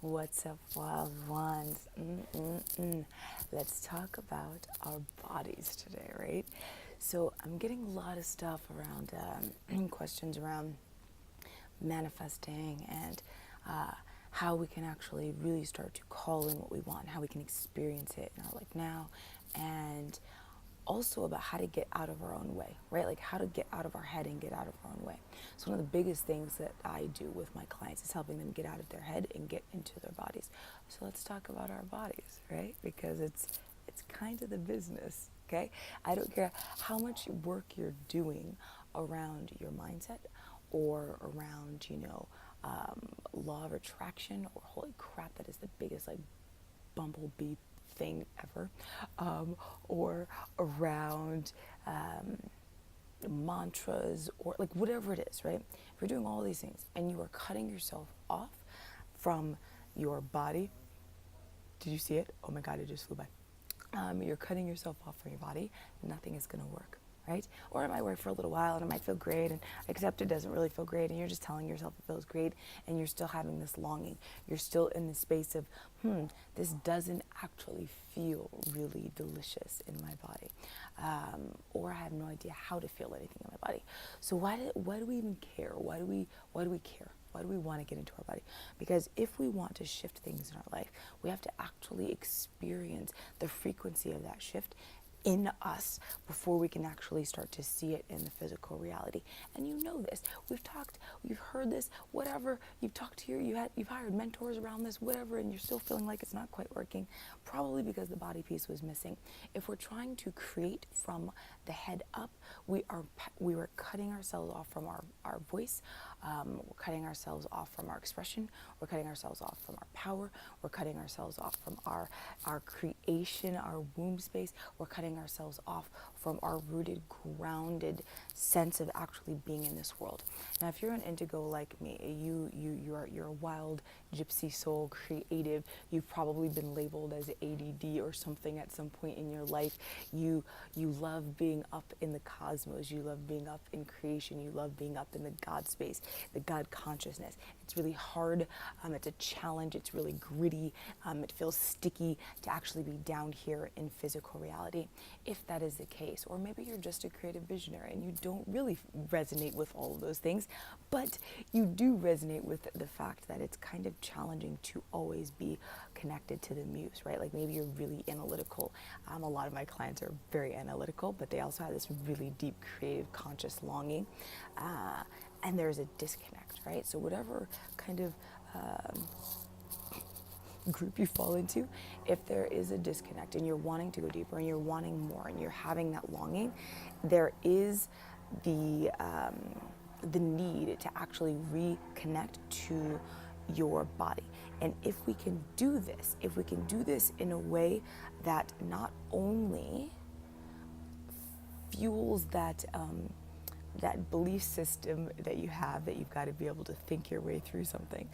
What's up, wild ones? Let's talk about our bodies today, right? So I'm getting a lot of stuff around questions around manifesting and how we can actually really start to call in what we want, how we can experience it in our life now, and also about how to get out of our own way, right? Like how to get out of our head and get out of our own way. So one of the biggest things that I do with my clients is helping them get out of their head and get into their bodies. So let's talk about our bodies, right? Because it's kind of the business, okay? I don't care how much work you're doing around your mindset or around, law of attraction, or holy crap, that is the biggest like bumblebee thing ever, or around mantras, or like whatever it is, right? If you're doing all these things and you are cutting yourself off from your body, did you see it? Oh my God, it just flew by. You're cutting yourself off from your body, nothing is going to work, right? Or it might work for a little while and it might feel great, and except it doesn't really feel great, and you're just telling yourself it feels great, and you're still having this longing. You're still in the space of, this doesn't actually feel really delicious in my body, or I have no idea how to feel anything in my body. So why do we even care? Why do we care? Why do we want to get into our body? Because if we want to shift things in our life, we have to actually experience the frequency of that shift in us before we can actually start to see it in the physical reality. And you know this. We've talked, you've heard this, whatever. You've talked to you've hired mentors around this, whatever, and you're still feeling like it's not quite working, probably because the body piece was missing. If we're trying to create from the head up, we are cutting ourselves off from our voice. We're cutting ourselves off from our expression. We're cutting ourselves off from our power. We're cutting ourselves off from our creation, our womb space. We're cutting ourselves off from our rooted, grounded sense of actually being in this world. Now, if you're an indigo like me, you're a wild gypsy soul, creative. You've probably been labeled as ADD or something at some point in your life. You love being up in the cosmos. You love being up in creation. You love being up in the God space, the God consciousness. It's really hard. It's a challenge. It's really gritty. It feels sticky to actually be down here in physical reality. If that is the case, or maybe you're just a creative visionary and you don't really resonate with all of those things, but you do resonate with the fact that it's kind of challenging to always be connected to the muse, right? Like maybe you're really analytical. A lot of my clients are very analytical, but they also have this really deep creative conscious longing, and there's a disconnect, right? So whatever kind of group you fall into, if there is a disconnect and you're wanting to go deeper and you're wanting more and you're having that longing, there is the need to actually reconnect to your body. And if we can do this in a way that not only fuels that belief system that you have, that you've got to be able to think your way through something,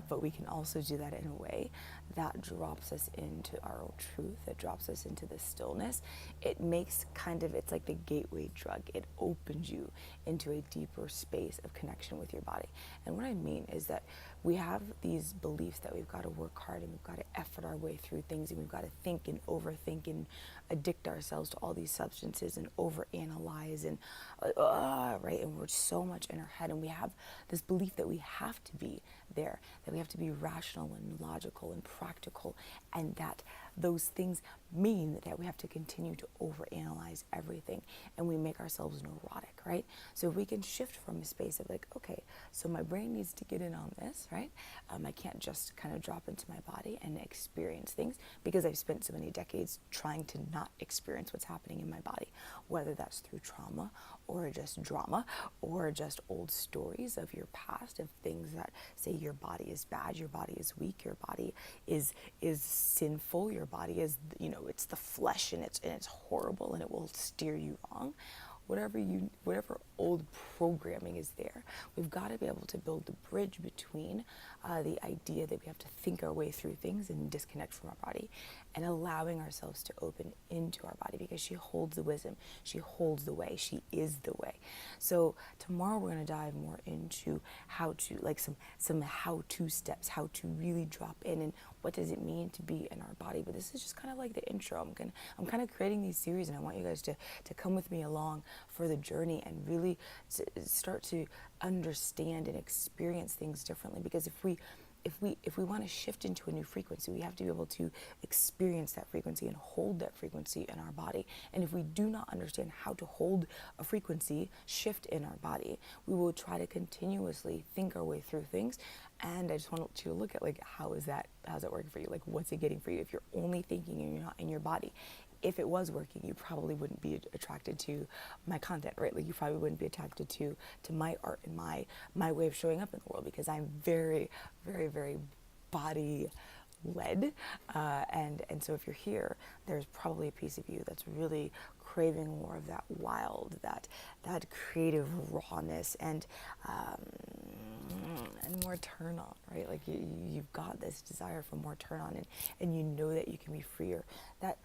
but we can also do that in a way that drops us into our own truth, that drops us into the stillness. It makes it's like the gateway drug. It opens you into a deeper space of connection with your body. And what I mean is that we have these beliefs that we've got to work hard and we've got to effort our way through things, and we've got to think and overthink and addict ourselves to all these substances and overanalyze and right? And we're so much in our head, and we have this belief that we have to be there, that we have to be rational and logical and practical, and that those things mean that we have to continue to overanalyze everything, and we make ourselves neurotic, right? So if we can shift from a space of like, okay, so my brain needs to get in on this, right? I can't just kind of drop into my body and experience things, because I've spent so many decades trying to not experience what's happening in my body, whether that's through trauma or just drama or just old stories of your past, of things that say your body is bad, your body is weak, your body is sinful, your body is, it's the flesh, and it's horrible and it will steer you wrong. whatever old programming is there. We've got to be able to build the bridge between the idea that we have to think our way through things and disconnect from our body, and allowing ourselves to open into our body, because she holds the wisdom, she holds the way, she is the way. So tomorrow we're going to dive more into how to, like, some how-to steps, how to really drop in, and what does it mean to be in our body. But this is just kind of like the intro. I'm kind of creating these series, and I want you guys to come with me along for the journey and really start to understand and experience things differently. Because if we want to shift into a new frequency, we have to be able to experience that frequency and hold that frequency in our body. And if we do not understand how to hold a frequency shift in our body, we will try to continuously think our way through things. And I just want you to look at, like, how's that working for you? Like, what's it getting for you? If you're only thinking and you're not in your body, if it was working, you probably wouldn't be attracted to my content, right? Like, you probably wouldn't be attracted to my art and my way of showing up in the world, because I'm very, very, very body led. And so if you're here, there's probably a piece of you that's really craving more of that wild, that creative rawness, and more turn on, right? Like, you've got this desire for more turn on, and you know that you can be freer. That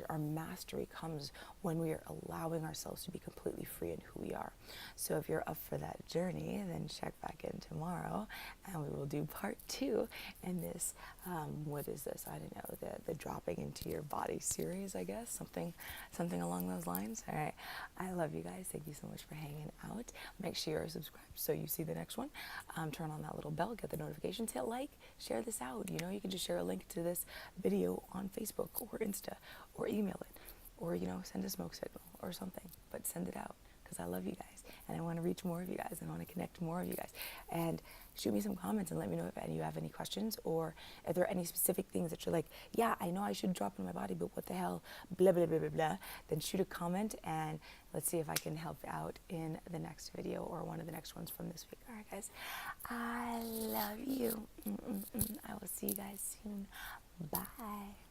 our mastery comes when we are allowing ourselves to be completely free in who we are. So if you're up for that journey, then check back in tomorrow, and we will do part 2 in this, what is this? I don't know, the dropping into your body series, I guess, something along those lines. All right, I love you guys. Thank you so much for hanging out. Make sure you're subscribed so you see the next one. Turn on that little bell, get the notifications, hit like, share this out. You know, you can just share a link to this video on Facebook or Insta, or email it, or, you know, send a smoke signal or something, but send it out, because I love you guys, and I want to reach more of you guys, and I want to connect more of you guys. And shoot me some comments and let me know if you have any questions, or if there are any specific things that you're like, yeah, I know I should drop in my body, but what the hell, blah, blah, blah, blah, blah. Then shoot a comment, and let's see if I can help out in the next video, or one of the next ones from this week. All right, guys, I love you. I will see you guys soon. Bye.